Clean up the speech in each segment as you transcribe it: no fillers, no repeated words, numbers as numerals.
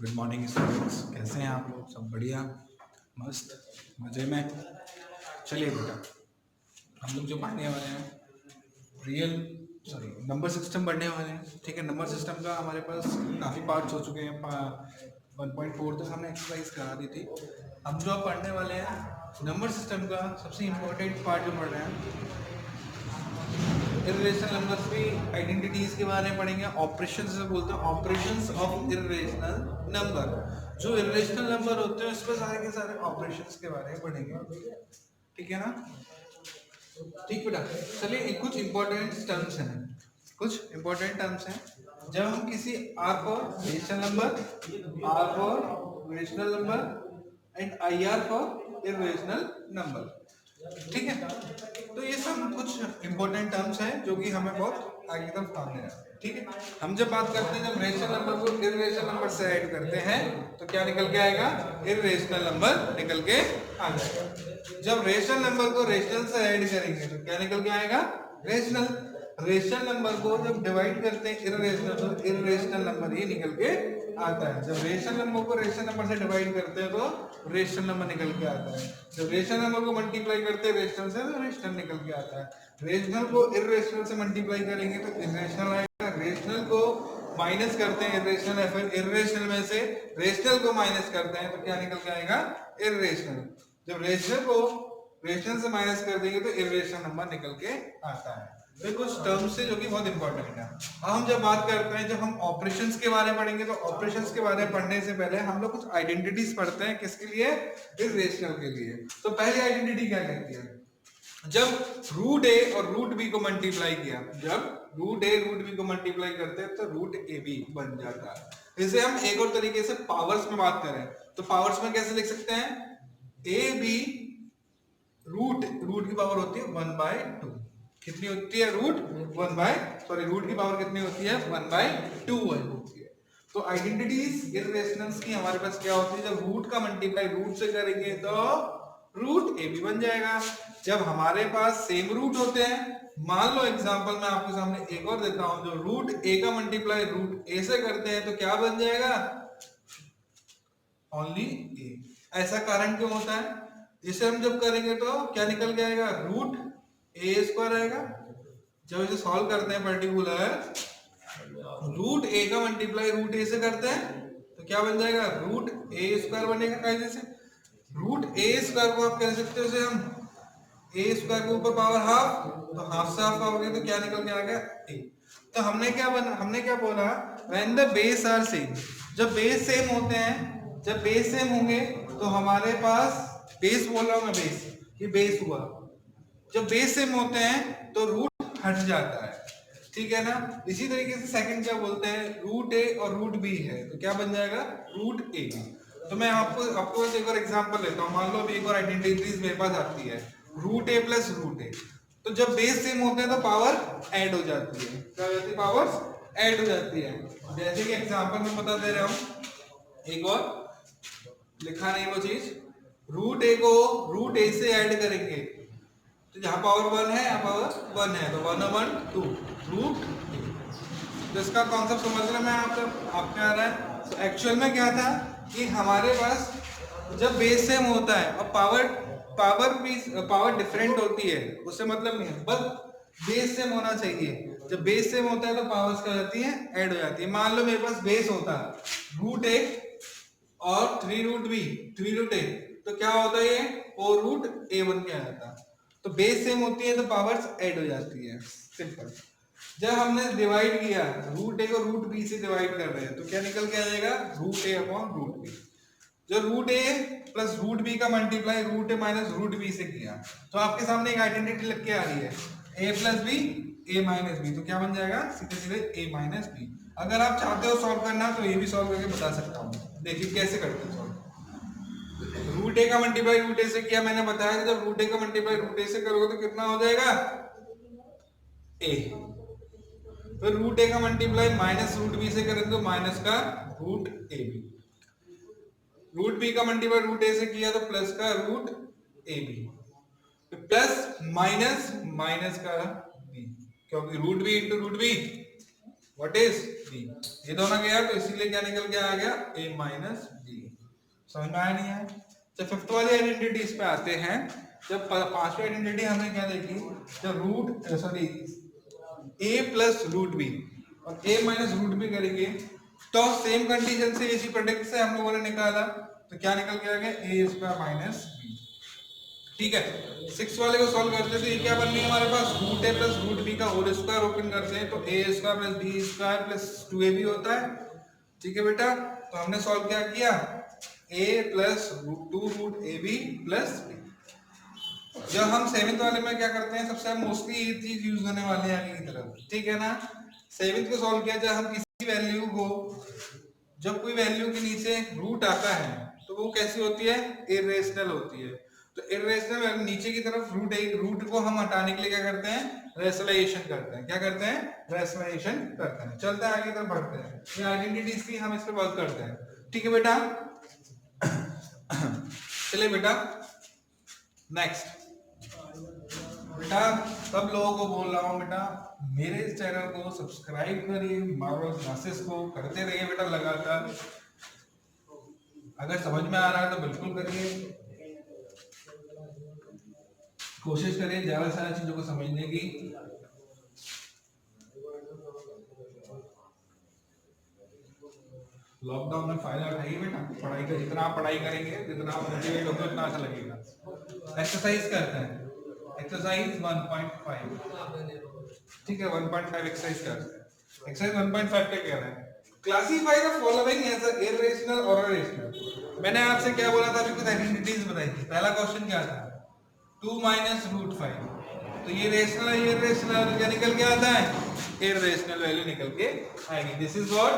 Good morning students, कैसे हैं आप लोग? सब बढ़िया, मस्त, मज़े में। चलिए बेटा, हम लोग जो पढ़ने वाले हैं नंबर सिस्टम पढ़ने वाले हैं। ठीक है, नंबर सिस्टम का हमारे पास काफ़ी पार्ट्स हो चुके हैं। 1.4 तक हमने एक्सरसाइज करा दी थी। हम जो अब पढ़ने वाले हैं नंबर सिस्टम का सबसे इम्पोर्टेंट पार्ट जो पढ़ रहे हैं, इर्रेशनल नंबर्स की आइडेंटिटीज के बारे में पढ़ेंगे। ऑपरेशंस से बोलते हैं, ऑपरेशंस ऑफ इर्रेशनल नंबर। जो इर्रेशनल नंबर होते हैं इसमें सारे के सारे ऑपरेशंस के बारे में पढ़ेंगे। ठीक है ना? ठीक बेटा, चलिए कुछ इंपॉर्टेंट टर्म्स हैं। कुछ इंपॉर्टेंट टर्म्स हैं जब हम किसी R for rational number, R for rational number and I R for irrational number. ठीक है, तो ये सब कुछ इंपॉर्टेंट टर्म्स हैं जो कि हमें बहुत आगे तक काम देना है। ठीक है, हम जब बात करते हैं जब रेशनल नंबर को इर्रेशनल नंबर से ऐड करते हैं तो क्या निकल के आएगा? इर्रेशनल नंबर निकल के आ जाएगा। जब रेशनल नंबर को रेशनल से ऐड करेंगे तो क्या निकल के आएगा? रेशनल। रेशनल नंबर को जब डिवाइड करते हैं इर्रेशनल तो इर्रेशनल नंबर ही निकल के आता है। जब रेशनल नंबर को रेशनल नंबर से डिवाइड करते हैं तो रेशनल नंबर निकल के आता है। जब रेशनल नंबर को मल्टीप्लाई करते हैं रेशनल से तो रेशनल निकल के आता है। रेशनल को इर्रेशनल से मल्टीप्लाई करेंगे तो इर्रेशनल आएगा। रेशनल को माइनस करते हैं इर्रेशनल है, फिर इर्रेशनल में से रेशनल को माइनस करते हैं तो क्या निकल के आएगा? इर्रेशनल। जब रेशनल को रेशनल से माइनस कर देंगे तो इर्रेशनल नंबर निकल के आता है। तो कुछ टर्म्स है जो कि बहुत इंपॉर्टेंट है। अब हम जब बात करते हैं, जब हम ऑपरेशंस के बारे में पढ़ेंगे तो ऑपरेशंस के बारे में पढ़ने से पहले हम लोग कुछ आइडेंटिटीज पढ़ते हैं। किसके लिए? इर्रेशनल के लिए। तो पहली आइडेंटिटी क्या कहती है? जब रूट ए और रूट बी को मल्टीप्लाई किया, जब रूट ए रूट बी को मल्टीप्लाई करते हैं तो रूट ए बी बन जाता है। इसे हम एक और तरीके से पावर्स में बात करें तो पावर्स में कैसे लिख सकते हैं? ए बी रूट की पावर होती है 1/2। कितनी होती है? रूट की पावर कितनी होती है? 1/2 होती है। तो आइडेंटिटीज इर्रेशनल्स की हमारे पास क्या होती है? जब रूट का मल्टीप्लाई रूट से करेंगे तो रूट ए भी बन जाएगा। जब हमारे पास सेम रूट होते हैं, मान लो एग्जांपल मैं आपके सामने एक और देता हूं, जो रूट ए का मल्टीप्लाई रूट ए से करते हैं तो क्या बन जाएगा? ओनली ए। ऐसा कारण क्यों होता है? इसे हम जब करेंगे तो क्या निकल के आएगा? रूट ए स्क्वायर आएगा। जब इसे सॉल्व करते हैं पर्टिकुलर रूट ए का मल्टीप्लाई रूट ए से करते हैं तो क्या बन जाएगा? रूट ए स्क्वायर बनेगा। कायदे से रूट ए स्क्वायर को आप कह सकते हो इसे हम ए स्क्वायर के ऊपर पावर हाफ, तो हाफ से हाफ पावर तो क्या निकल के आ गया? ए। तो हमने क्या बोला? When the base are same. जब बेस सेम होते हैं, जब बेस सेम होंगे तो हमारे पास बेस बोल रहा हूं मैं, बेस, ये बेस हुआ। जब बेस सेम होते हैं तो रूट हट जाता है। ठीक है ना? इसी तरीके से सेकंड क्या बोलते हैं? रूट ए और रूट बी है तो क्या बन जाएगा? Root A B. तो मैं आपको एक और एग्जांपल लेता हूं। मान लो अभी एक और आइडेंटिटीज मेरे पास आती है, रूट ए प्लस रूट ए। तो जब बेस सेम होते हैं तो पावर ऐड हो जाती है। क्या हो जाती है? पावर्स ऐड हो जाती है। जैसे कि एग्जांपल में बता दे रहा हूं, एक और लिखा नहीं वो चीज, रूट ए को रूट ए से ऐड करेंगे तो जहां पावर 1 है यहाँ पावर 1 है तो 1 1 2 रूट। तो इसका कॉन्सेप्ट समझ रहे हैं आपके आ रहा है। तो एक्चुअल में क्या था कि हमारे पास जब बेस सेम होता है और पावर डिफरेंट होती है, उससे मतलब नहीं है, बस बेस सेम होना चाहिए। जब बेस सेम होता है तो पावर्स क्या हो जाती है? ऐड हो जाती है। मान लो मेरे पास बेस होता है रूट ए और 3 रूट बी, 3 रूट ए, तो क्या होता है? ये 4 रूट ए बन के आता है। तो बेस सेम होती है तो पावर्स ऐड हो जाती है। सिंपल। जब हमने डिवाइड किया, रूट ए को रूट बी से डिवाइड कर रहे हैं तो क्या निकल के आ जाएगा? रूट ए अपॉन रूट बी। जो root A plus root B का मल्टीप्लाई रूट ए माइनस रूट बी से किया तो आपके सामने एक आइडेंटिटी लग के आ रही है, A plus B, A minus B. तो क्या बन जाएगा? सीधे सीधे ए माइनस बी। अगर आप चाहते हो सॉल्व करना तो ये भी सॉल्व करके बता सकता हूँ। देखिए कैसे करते हैं सॉल्व। रूट ए का मल्टीप्लाई रूट ए से किया, मैंने बताया कि जब रूट ए का मल्टीप्लाई रूट ए से करोगे तो कितना हो जाएगा? ए। तो रूट ए का मल्टीप्लाई माइनस रूट बी से करें तो माइनस का root A B. Root B का मल्टीप्लाई रूट ए से किया तो प्लस का root A B. Plus minus minus का बी, क्योंकि root B into root B what is B, ये दोनों गया तो इसीलिए क्या निकल के आ गया a माइनस बी। समझ में आया नहीं है? जब फिफ्थ वाली आइडेंटिटी इस पे आते हैं, जब पांचवी आइडेंटिटी हमने क्या देखी, जब root sorry a plus root B और a माइनस रूट बी करेंगे तो सेम कंडीशन से इसी प्रोडक्ट से हम लोगों ने निकाला तो क्या निकल के आ गया a स्क्वायर माइनस बी। ठीक है, सिक्स वाले को सॉल्व करते हैं तो ये क्या बन रही है हमारे पास, root A plus root B का होल स्क्वायर ओपन करते हैं तो A square plus B square plus 2ab होता है। ठीक है बेटा, तो हमने सॉल्व क्या किया, a plus two root A B plus B. जब हम सेवेंथ वाले में क्या करते हैं, सबसे मोस्टली ये चीज यूज होने वाले हैं आगे की तरफ, ठीक है ना। सेवेंथ को सॉल्व किया, जब हम किसी वैल्यू को, जब कोई वैल्यू के नीचे रूट आता है तो वो कैसी होती है, इरेशनल होती है। तो इरेशनल नीचे की तरफ रूट को हम हटाने के लिए क्या करते हैं, रेशनलाइजेशन करते हैं। क्या करते हैं, रेशनलाइजेशन करते हैं। चलते हैं आगे तरफ बढ़ते हैं, ये आइडेंटिटीज की हम इस पे वर्क करते हैं। ठीक है बेटा, चलिए बेटा नेक्स्ट। बेटा सब लोगों को बोल रहा हूँ बेटा, मेरे इस चैनल को सब्सक्राइब करिए, मार्वल क्लासेस को करते रहिए बेटा लगातार। अगर समझ में आ रहा है तो बिल्कुल करिए, कोशिश करिए ज्यादा से ज्यादा चीजों को समझने की। लॉकडाउन में फायदा उठाइए बेटा, पढ़ाई का जितना आप पढ़ाई करेंगे, जितना आप मोटिवेट होंगे उतना अच्छा लगेगा। एक्सरसाइज करते हैं, एक्सरसाइज 1.5, ठीक है 1.5 एक्सरसाइज करते हैं। एक्सरसाइज 1.5 पे कह रहे हैं classify the following as irrational और रेशनल। मैंने आपसे क्या बोला था, अभी कुछ आइडेंटिटीज बताई थी। पहला क्वेश्चन क्या था, 2 माइनस रूट 5, तो ये रेशनल है, ये रेशनल, क्या निकल के आता है, इरेशनल वैल्यू निकल के आएगी। This is what,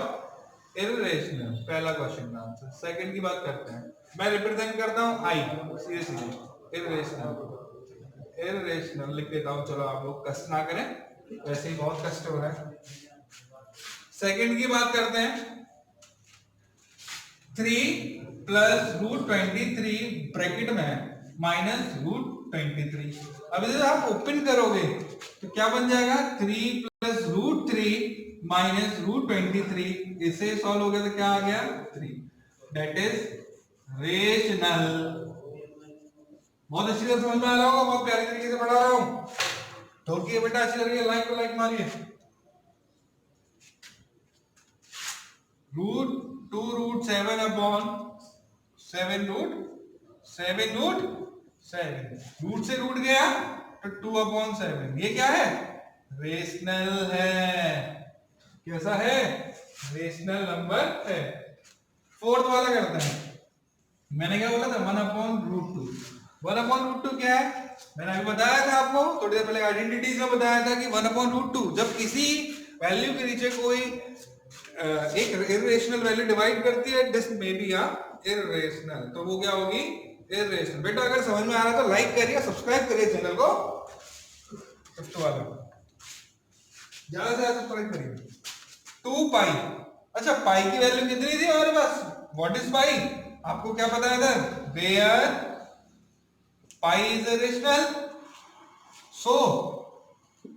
irrational. पहला क्वेश्चन का आंसर। सेकंड की बात करते हैं, मैं रिप्रेजेंट करता हूं आई, सीधे सीधे इरेशनल, इरेशनल लिख देता हूं। चलो आप लोग कष्ट ना करें, वैसे ही बहुत कष्ट हो रहा है। सेकंड की बात करते हैं, 3 प्लस रूट 23 ब्रैकेट में माइनस रूट 23। अब इसे आप ओपन करोगे तो क्या बन जाएगा, 3 प्लस रूट 3 माइनस रूट 23। इसे सॉल्व हो गया तो क्या आ गया, 3। That is rational. बहुत अच्छी तरह समझ में आ रहा होगा, बहुत प्यारी तरीके से पढ़ा रहा हूं। ठोकिए बेटा अच्छी तरीके, लाइक को लाइक मारिए। Root 2 root 7 upon 7 root 7 root 7, root से रूट गया तो 2 अपॉन 7। ये क्या है, रेशनल है। कैसा है, रेशनल नंबर है। फोर्थ वाला करते हैं, मैंने क्या बोला था, 1 अपॉन रूट 2। 1 अपॉन रूट 2 क्या है, मैंने अभी बताया था आपको थोड़ी देर पहले आइडेंटिटीज में बताया था कि 1 अपॉन रूट 2 जब किसी वैल्यू के नीचे कोई एक इरेशनल वैल्यू डिवाइड करती है, this may be a irrational, तो वो क्या होगी, इरेशनल। बेटा अगर समझ में आ रहा है तो लाइक करिए, सब्सक्राइब करिए चैनल को, फिफ्थ वाला ज्यादा से ज्यादा सब्सक्राइब करिए। 2 पाई, अच्छा पाई की वैल्यू कितनी थी हमारे पास, व्हाट इज पाई, आपको क्या पता है इधर, where pi is irrational, so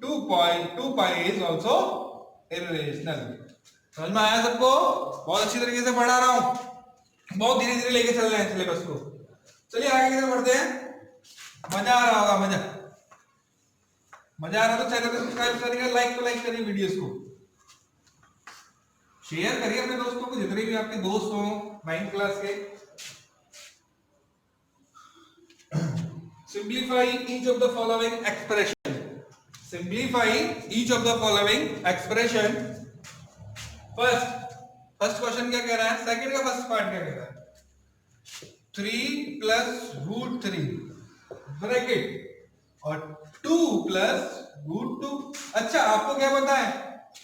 2 pi is also irrational. समझ में आया सबको, बहुत अच्छी तरीके से पढ़ा रहा हूं, बहुत धीरे धीरे लेके चल रहे हैं सिलेबस को। चलिए आगे की तरफ बढ़ते हैं। मजा आ रहा होगा, मजा आ रहा तो चैनल को सब्सक्राइब करिए, लाइक को लाइक करिए, वीडियोस को शेयर करिए अपने दोस्तों को, जितने भी आपके दोस्त हो 9th क्लास के। Simplify each of the following expression, simplify each of the following expression. First question क्या कह रहा है, सेकंड का फर्स्ट पार्ट क्या कह रहा है, 3 प्लस रूट 3 ब्रैकेट और 2 प्लस रूट 2। अच्छा आपको क्या पता है,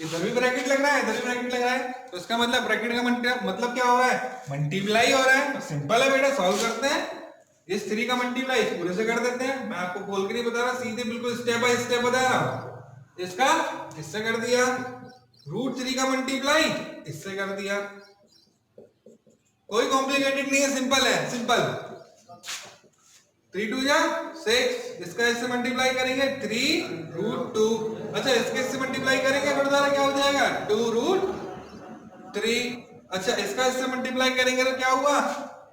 इधर भी ब्रैकेट लग रहा है, इधर भी ब्रैकेट लग रहा है, तो इसका मतलब ब्रैकेट का मतलब क्या हो रहा है, मल्टीप्लाई हो रहा है। तो सिंपल है बेटा, सॉल्व करते हैं। इस 3 का मल्टीप्लाई पूरे से कर देते हैं। मैं आपको बोल के नहीं बता रहा, सीधे बिल्कुल स्टेप बाय स्टेप बता रहा हूं। इसका इससे कर दिया, रूट 3 का मल्टीप्लाई इससे कर दिया, कोई कॉम्प्लिकेटेड नहीं है, सिंपल है, सिंपल। 3 2 जा 6, इसका इससे मल्टीप्लाई करेंगे 3 रूट 2। अच्छा इसके इससे मल्टीप्लाई करेंगे फिर द्वारा क्या हो जाएगा 2 रूट 3। अच्छा इसका इससे मल्टीप्लाई करेंगे तो क्या हुआ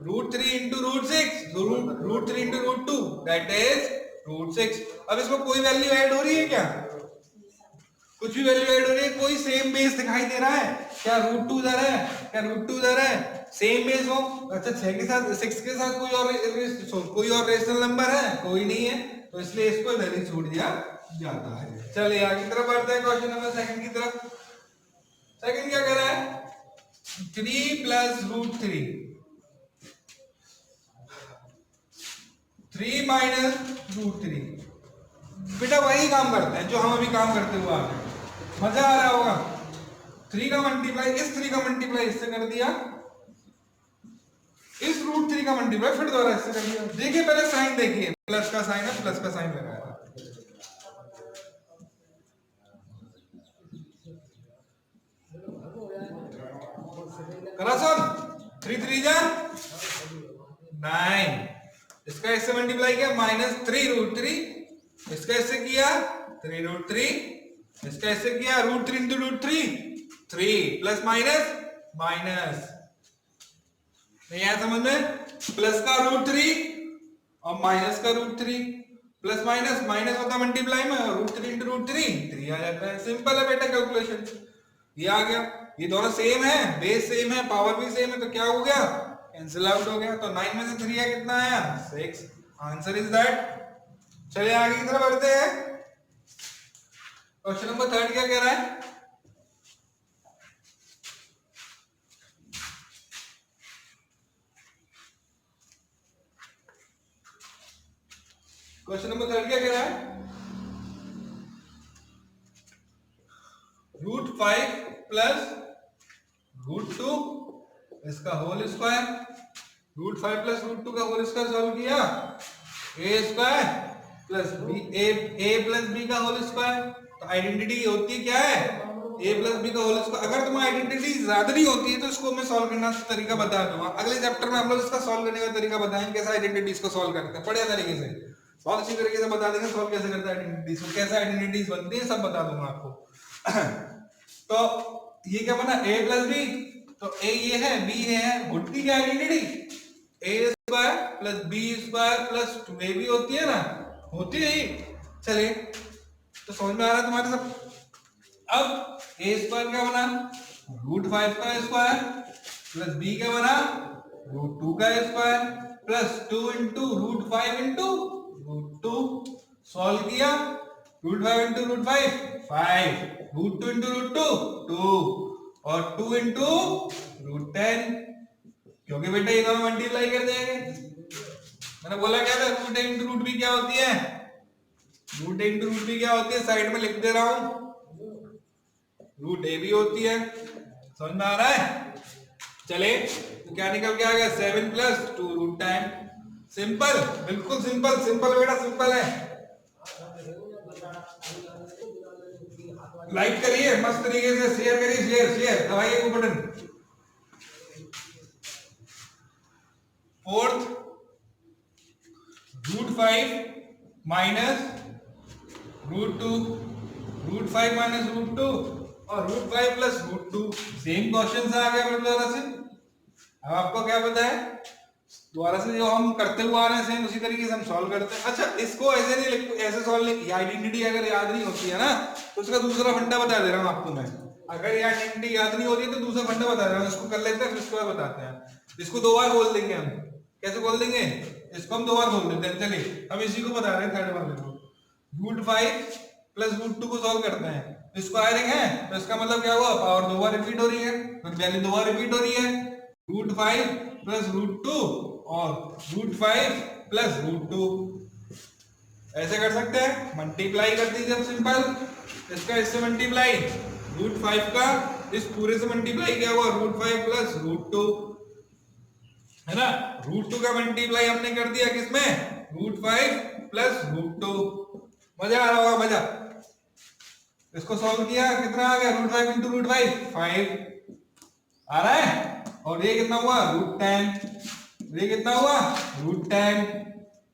root 3 into root 6, root 3 into root 2 that is root 6। अब इसमें कोई वैल्यू ऐड हो रही है क्या, कुछ भी वैल्यू ऐड हो रही है, कोई सेम बेस दिखाई दे रहा है क्या, रूट 2 इधर है, क्या रूट 2 इधर है, सेम बेस हो। अच्छा 6 के साथ 6 के साथ कोई और रेशनल नंबर है, कोई नहीं है, तो इसलिए इसको इधर ही छोड़ दिया जाता है। चलिए आगे की तरफ बढ़ते हैं क्वेश्चन नंबर सेकंड की तरफ। सेकंड क्या कह रहा है 3 प्लस रूट 3 माइनस रूट 3। बेटा वही काम करते हैं जो हम अभी काम करते हुए आ रहे हैं, मजा आ रहा होगा। 3 का मल्टीप्लाई इस 3 का मल्टीप्लाई इससे कर दिया, इस रूट 3 का मल्टीप्लाई फिर दोबारा इससे कर दिया। देखिए पहले साइन देखिए, प्लस का साइन है, प्लस का साइन लगाया था। करा सब 3 3 जा 9, इसका इससे मल्टीप्लाई किया -3 रूट 3, इसका इससे किया 3 रूट 3, इसका इससे किया root 3 into root 3 3 plus minus minus, नहीं आया समझ में, प्लस का रूट 3 और माइनस का रूट 3, प्लस माइनस माइनस होता मल्टीप्लाई में, और रूट 3 इंटू रूट 3 आ जाता है। सिंपल है बेटा कैलकुलेशन, ये आ गया, ये दोनों सेम है, बेस सेम है, पावर भी सेम है, तो क्या हो गया कैंसिल आउट हो गया। तो 9 में से 3 कितना आया 6, आंसर इज दैट। चलिए आगे की तरफ बढ़ते हैं। क्वेश्चन नंबर 3 क्या कह रहा है, क्वेश्चन नंबर 3 क्या कह रहा है रूट 5 प्लस रूट 2 इसका whole square, root 5 plus root 2 का होल स्क्वायर सॉल्व किया, A square plus B A plus B का होल स्क्वायर। तो आइडेंटिटी होती है क्या है ए प्लस बी का होल स्क्वायर। अगर तुम्हें आइडेंटिटी ज्यादा नहीं होती है तो इसको मैं सॉल्व करने का तरीका बता दूंगा अगले चैप्टर में, हम लोग इसका सॉल्व करने का तरीका बताएंगे, कैसे आइडेंटिटीज को सॉल्व करते हैं बढ़िया तरीके से, बहुत अच्छी तरीके से बता देंगे सॉल्व कैसे करते हैं आइडेंटिटीज को, कैसे आइडेंटिटीज बनती है सब बता दूंगा आपको। तो ये क्या बना a प्लस बी, तो a ये है b ये है, होती क्या identity a square plus b square plus 2ab होती है ना, होती है। चलिए तो समझ में आ रहा है तुम्हारे सब। अब a स्क्वायर क्या बना रूट 5 का स्क्वायर प्लस b क्या बना रूट 2 का square plus 2 into root 5 into root 2, solve किया root 5 into root 5 root 2 into root 2 और 2 इंटू रूट 10, क्योंकि बेटा ये दोनों मल्टीप्लाई कर देंगे। मैंने बोला क्या था रूट ए इंटू रूट बी क्या होती है, रूट ए इंटू रूट बी क्या होती है, साइड में लिख दे रहा हूं, रूट ए भी होती है। समझ में आ रहा है। चले तो क्या निकल के आ गया 7 प्लस 2 रूट 10। सिंपल, बिल्कुल सिंपल, सिंपल बेटा सिंपल है। लाइक करिए मस्त तरीके से, शेयर करिए, शेयर शेयर दबाइए वो button. Fourth root 5 minus root 2, root 5 minus root 2 और root 5 plus root 2, same question से आ गया दोबारा से। अब आपको क्या पता है दोबारा से जो हम करते हुए आ रहे हैं सेम उसी तरीके से हम सॉल्व करते हैं। अच्छा इसको ऐसे नहीं लिख, ऐसे सॉल्व नहीं, आइडेंटिटी अगर याद नहीं होती है ना तो उसका दूसरा फंडा बता दे रहा हूं आपको मैं। अगर ये आइडेंटिटी याद नहीं होती है तो दूसरा फंडा बता रहा हूं, इसको कर लेते हैं फिर इसके बाद बताते हैं। इसको 2 बार बोल देंगे हम, कैसे बोल देंगे, इसको हम 2 बार बोल देते हैं। चलिए हम इसी को बता रहे हैं थर्ड वाले को, रूट 5 प्लस रूट 2 को सॉल्व करते हैं, स्क्वायरिंग है तो इसका मतलब क्या हुआ पावर 2 बार रिपीट हो रही है, वैल्यू 2 बार रिपीट हो रही है, रूट 5 प्लस रूट 2 और रूट 5 प्लस रूट 2, ऐसे कर सकते हैं। मल्टीप्लाई कर दीजिए अब सिंपल, इसका इससे मल्टीप्लाई, रूट 5 का इस पूरे से मल्टीप्लाई क्या हुआ रूट 5 प्लस रूट 2, है ना। रूट 2 का मल्टीप्लाई हमने कर दिया किसमें रूट 5 प्लस रूट 2, मजा आ रहा होगा मजा। इसको सॉल्व किया कितना आ गया रूट 5 इंटू रूट 5 आ रहा है, और ये कितना हुआ रूट 10, ये कितना हुआ रूट 10,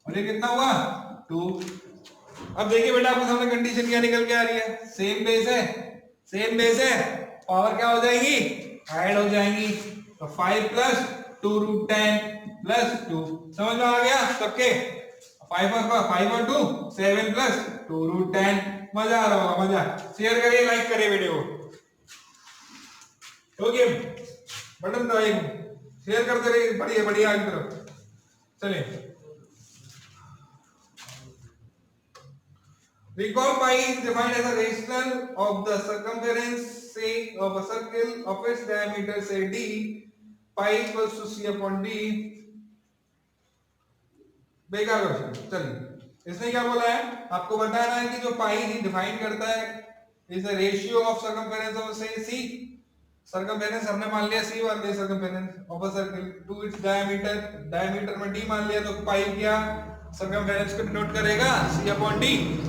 और ये कितना हुआ 2। अब देखिए बेटा आपके सामने कंडीशन क्या निकल के आ रही है, सेम बेस है, सेम बेस है, पावर क्या हो जाएगी, ऐड हो जाएंगी। तो 5 प्लस 2 रूट 10 प्लस 2, समझ में आ गया सबके, 5 और 2 7 प्लस 2 रूट 10। मजा आ रहा होगा, मजा। शेयर करिए, लाइक करिए वीडियो को, ओके बटन दबाइए, शेयर करते रहिए, बढ़िया बढ़िया आगे तरफ चलिए। Recall pi is defined as a rational of the circumference say of a circle of its diameter say d, pi equals to c upon d। बेकार क्वेश्चन, चलिए इसने क्या बोला है, आपको बताना है कि जो पाई डिफाइन करता है is the ratio of circumference of से सी, सर्कमफेरेंस हमने मान लिया सी मान लिया, circumference of a circle to its diameter, diameter में d मान लिया, तो पाई क्या सर्कमफेरेंस को डिनोट करेगा c अपॉन d।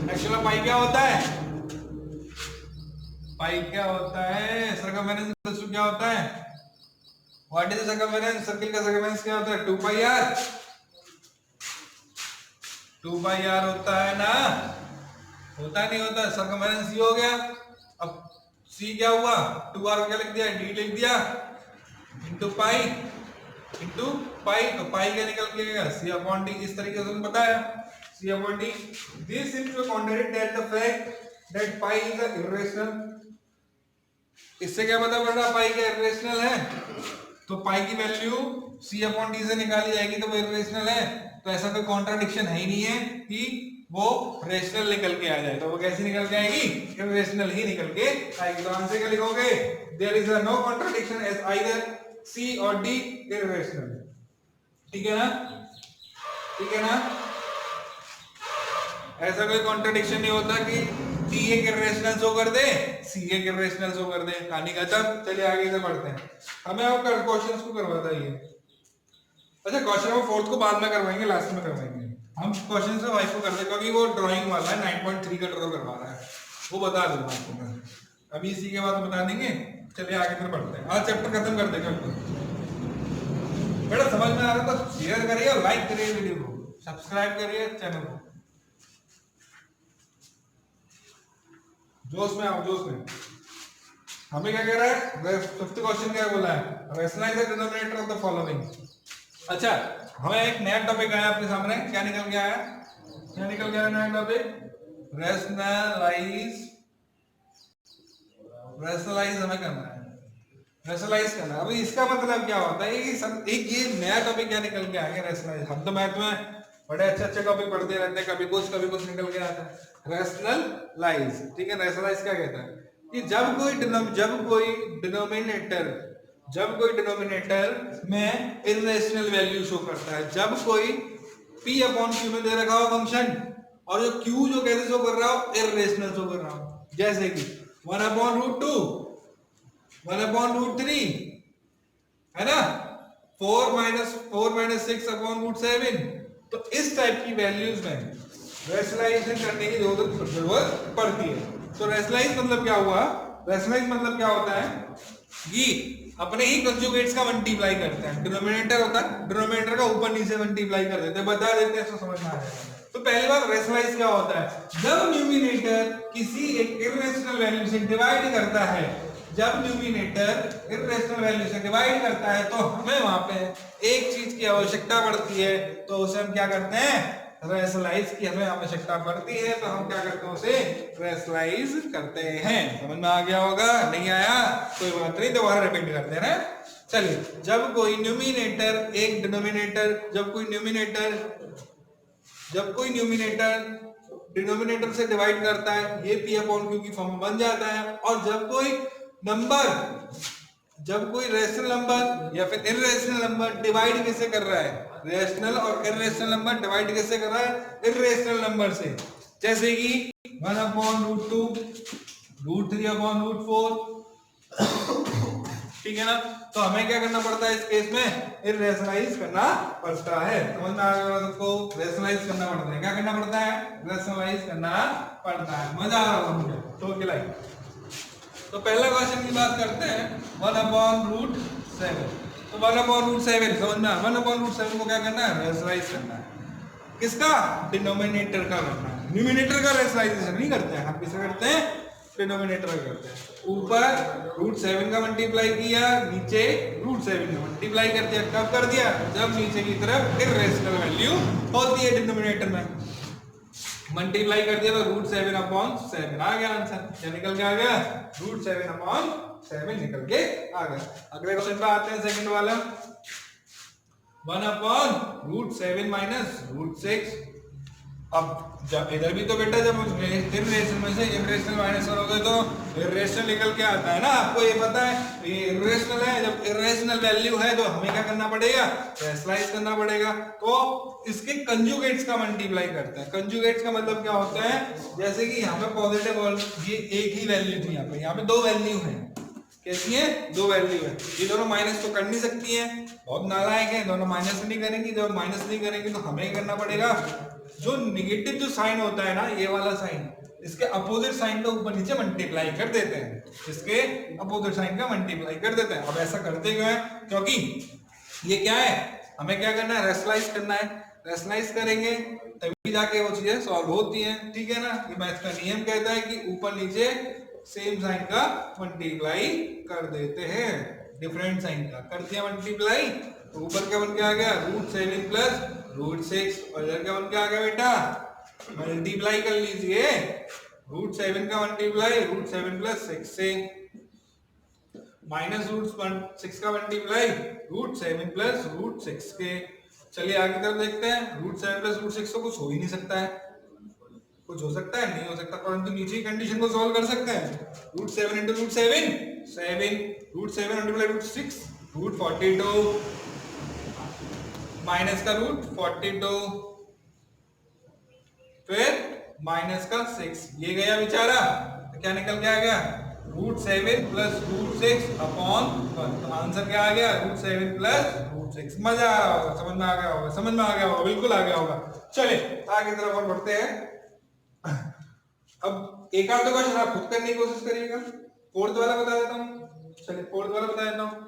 एक्चुअली पाई क्या होता है, पाई क्या होता है, सर्कमफेरेंस इक्वल्स टू क्या होता है, what is the circumference, circle का सर्कमफेरेंस क्या होता है 2 पाई r, 2 पाई r होता है ना, होता नहीं होता, सर्कमफेरेंस c हो गया। अब c क्या हुआ, 2r को क्या लिख दिया, d लिख दिया, इनटू पाई, इनटू पाई, तो पाई क्या निकल के आएगा c अपॉन d, इस तरीके से बताया c upon d। This seems to contradict that the fact that pi is a irrational। इससे क्या पता पड़ रहा पाई क्या इरेशनल है, तो पाई की वैल्यू c अपॉन d से निकाली जाएगी तो वो इरेशनल है, तो ऐसा कोई कॉन्ट्राडिक्शन है ही नहीं है कि वो रेशनल निकल के आ जाए, तो वो कैसी निकल के आएगी, इरेशनल ही निकल के आएगी। तो आंसर क्या लिखोगे, there is no contradiction as either C और D इरेशनल। ठीक है ना, ठीक है ना, ऐसा कोई कॉन्ट्राडिक्शन नहीं होता कि D एक इरेशनल शो कर दे C एक इरेशनल शो कर दे, कहानी खत्म। चलिए आगे से पढ़ते हैं, हमें अब क्वेश्चंस को करवाता है ये, अच्छा क्वेश्चन नंबर 4 को बाद में करवाएंगे, लास्ट में करवाएंगे, हम क्वेश्चन से 5 को कर दे क्योंकि वो ड्राइंग वाला है, 9.3 का ड्रॉ करवा रहा है, वो बता दूंगा आपको मैं अभी, इसी के बाद बता देंगे। चलिए आगे फिर पढ़ते हैं, आज चैप्टर खत्म कर देंगे। बेटा समझ में आ रहा तो शेयर करिए, लाइक करिए वीडियो को, सब्सक्राइब करिए चैनल को, जोश में आओ, जोश में। हमें क्या कह रहा है, फिफ्थ क्वेश्चन क्या बोला है, rationalise the denominator of the following. अच्छा हमें एक नया टॉपिक आया आपके सामने, क्या निकल के आया, क्या निकल के आया नया टॉपिक, रैशनलाइज, रैशनलाइज हमें करना है, रैशनलाइज करना है। अभी इसका मतलब क्या होता है, एक ये नया टॉपिक क्या निकल के आएगा, रैशनलाइज। हम तो मैथ में बड़े अच्छे अच्छे टॉपिक पढ़ते रहते हैं, कभी कुछ निकल के आता है। रैशनलाइज, ठीक है, रैशनलाइज क्या कहता है कि जब कोई डिनोमिनेटर में इरेशनल वैल्यू शो करता है, जब कोई p अपॉन q में दे रखा हो फंक्शन और जो q जो कैसे शो कर रहा हो, इरेशनल शो कर रहा हो, जैसे कि 1 अपॉन रूट 2, 1 अपॉन रूट 3 है ना, 4 माइनस 6 अपॉन रूट 7, तो इस टाइप की वैल्यूज में रैशनलाइजेशन करने की जरूरत पड़ती है। तो रैशनलाइज मतलब क्या हुआ, रैशनलाइज मतलब क्या होता है कि अपने ही कंजुगेट्स का मल्टीप्लाई करते हैं, डिनोमिनेटर होता है, डिनोमिनेटर का ऊपर नीचे मल्टीप्लाई कर देते हैं, बता देते हैं, तो समझ में आ जाएगा। तो पहली बार रैशनलाइज क्या होता है, जब न्यूमिनेटर किसी एक इरेशनल वैल्यू से डिवाइड करता है, जब न्यूमिनेटर इरेशनल वैल्यू से डिवाइड करता है तो हमें वहां पे एक चीज की आवश्यकता पड़ती है, तो उसे हम क्या करते हैं, रैशनलाइज की हमें आवश्यकता पड़ती है, तो हम क्या करते हैं, उसे रैशनलाइज करते हैं। समझ में आ गया होगा, नहीं आया कोई बात नहीं, दोबारा रिपीट करते हैं। चलिए, जब कोई न्यूमिनेटर एक डिनोमिनेटर, जब कोई डिनोमिनेटर से डिवाइड करता है, ये p अपॉन q की फॉर्म में बन जाता है। और जब कोई रेशनल नंबर या फिर इरेशनल नंबर डिवाइड कैसे कर रहा है, रेशनल और इरेशनल नंबर डिवाइड कैसे कर रहा है, इरेशनल नंबर से, जैसे कि 1 upon root 2, root 3 upon root 4, ठीक है ना। तो हमें क्या करना पड़ता है इस केस में, इरेशनलाइज करना पड़ता है। समझ में आ गया सबको, रेशनलाइज करना पड़ता है, क्या करना पड़ता है, रेशनलाइज करना पड़ता है। मजा आ रहा है तो क्या लाइक। तो पहला क्वेश्चन की बात करते हैं, 1 अपॉन रूट 7। तो 1 अपॉन रूट 7 समझ में, 1 अपॉन रूट 7 को क्या करना है, रैशनलाइज करना है। किसका? डिनोमिनेटर का करना है, न्यूमिनेटर का रेशनलाइजेशन नहीं करते हैं हम, किसे करते हैं? डिनोमिनेटर का करते हैं। ऊपर √7 का मल्टीप्लाई किया, नीचे √7 का मल्टीप्लाई कर दिया। कब कर दिया? जब नीचे की तरफ इर्रेशनल वैल्यू होती है डिनोमिनेटर में। मल्टीप्लाई कर दिया तो √7/7 आ गया आंसर। क्या निकल के आ गया? √7/7 निकल के आ गया। अगले क्वेश्चन पे आते हैं, सेकंड वाला। 1/√7 माइनस √6। अब जब इधर भी तो बेटा जब इर्रेशनल में से इर्रेशनल माइनस करोगे तो इर्रेशनल निकल के आता है ना, आपको ये पता है। ये इर्रेशनल है, जब इर्रेशनल वैल्यू है तो हमें क्या करना पड़ेगा? रैशनलाइज करना पड़ेगा। तो इसके कंजुगेट्स का मल्टीप्लाई करते हैं। कंजुगेट्स का मतलब क्या होता है? जैसे कि यहाँ पे पॉजिटिव और ये एक ही वैल्यू थी, यहाँ पे दो वैल्यू है। कैसी है? दो वैल्यू है। ये दोनों माइनस तो कर नहीं सकती हैं, बहुत नालायक है, दोनों माइनस नहीं करेंगी। जब माइनस नहीं करेंगी तो हमें करना पड़ेगा, जो निगेटिव जो साइन होता है ना, ये वाला साइन, इसके अपोजिट साइन का ऊपर नीचे मल्टीप्लाई कर देते हैं। इसके अपोजिट साइन का मल्टीप्लाई कर देते हैं। अब ऐसा करते क्यों है? क्योंकि ये क्या है, हमें क्या करना है? रैशनलाइज करना है। रैशनलाइज करेंगे तभी जाके वो चीजें सॉल्व होती हैं, ठीक है ना। ये मैथ का नियम कहता है कि ऊपर नीचे सेम साइन का मल्टीप्लाई कर देते हैं, डिफरेंट साइन का कर दिया मल्टीप्लाई, तो ऊपर क्या बन के आ गया? √7 प्लस √6। और इधर क्या बन के आ गया बेटा? मल्टीप्लाई कर लीजिए, √7 का मल्टीप्लाई √7 प्लस 6 से, माइनस √6 का मल्टीप्लाई √7 प्लस √6 के। चलिए आगे तरफ देखते हैं। √7 प्लस √6 तो कुछ हो ही नहीं सकता है। कुछ हो सकता है? नहीं हो सकता, परंतु नीचे की कंडीशन को सॉल्व कर सकते हैं। √7 इंटू √7 7, √7 मल्टीप्लाई √6 √42, माइनस का √42, फिर माइनस का 6, ये गया बेचारा, तो क्या निकल के आ गया? √7 प्लस √6 अपॉन 1। तो आंसर क्या आ गया? √7 प्लस √6। मजा आ रहा होगा, समझ में आ गया होगा, समझ में आ गया होगा, बिल्कुल आ गया होगा। चलिए आगे तरफ और बढ़ते हैं। अब एक आध क्वेश्चन आप खुद करने की कोशिश करिएगा। फोर्थ वाला बता देता हूँ। चलिए फोर्थ वाला बता देता हूँ।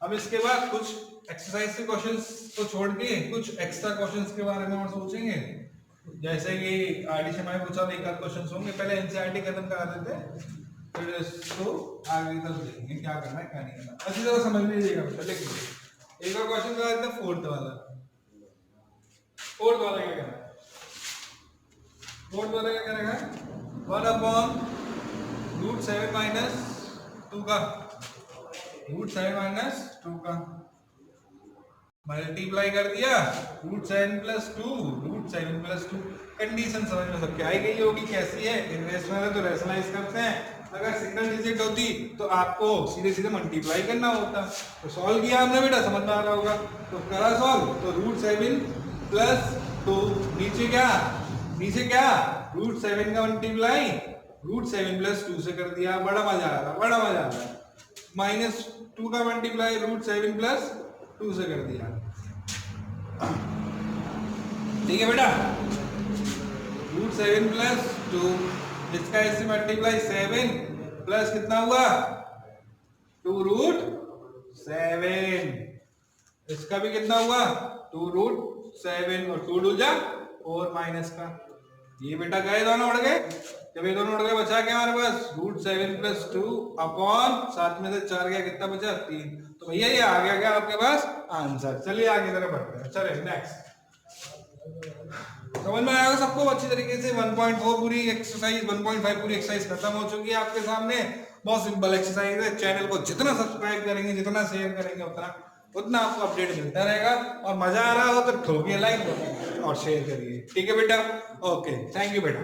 अब इसके बाद कुछ एक्सरसाइज के क्वेश्चंस को छोड़ के कुछ एक्स्ट्रा क्वेश्चंस के बारे में और सोचेंगे। जैसे कि आरडी से मैं पूछा, एक आध क्वेश्चंस होंगे, पहले एनसीईआरटी खत्म करा देते हैं, फिर इसको आगे तक देखेंगे क्या करना है क्या नहीं करना। अच्छी तरह समझ लीजिएगा बेटा। देखिए एक और क्वेश्चन करा देते हैं, फोर्थ वाला। फोर्थ वाला क्या करना है? फोर्थ वाला क्या करेगा? 1/√7 माइनस 2 का, √7 माइनस 2 का मल्टीप्लाई कर दिया √7 प्लस 2, √7 प्लस 2। कंडीशन समझ में सबके आई गई होगी कैसी है। इनरेशनल है तो रैशनलाइज करते हैं, अगर सिंगल डिजिट होती तो आपको सीधे सीधे मल्टीप्लाई करना होता। तो सॉल्व किया हमने बेटा, समझ में आ रहा होगा। तो करा सॉल्व, तो √7 प्लस 2, नीचे क्या? नीचे क्या? √7 का मल्टीप्लाई √7 प्लस 2 से कर दिया। बड़ा मजा आ रहा, बड़ा मजा आ रहा। माइनस 2 का मल्टीप्लाई √7 प्लस 2 से कर दिया। ठीक है बेटा, √7 प्लस 2, इसका इससे मल्टीप्लाई 7 प्लस कितना हुआ? 2√7। इसका भी कितना हुआ? 2√7 और 2 2 जा 4 माइनस का। ये बेटा गए दोनों उड़ गए। जब ये दोनों उड़ गए बचा क्या हमारे पास? √7 प्लस 2 अपॉन 7 में से 4 गया, कितना बचा? 3। तो भैया ये आ गया क्या आपके पास आंसर। चलिए आगे तरफ बढ़ते हैं। चलिए नेक्स्ट। समझ में आएगा सबको अच्छी तरीके से। 1.4 पूरी एक्सरसाइज, 1.5 पूरी एक्सरसाइज खत्म हो चुकी है आपके सामने। बहुत सिंपल एक्सरसाइज है। चैनल को जितना सब्सक्राइब करेंगे, जितना शेयर करेंगे, उतना आपको अपडेट मिलता रहेगा। और मजा आ रहा हो तो ठोकिए लाइक और शेयर करिए। ठीक है बेटा, ओके, थैंक यू बेटा।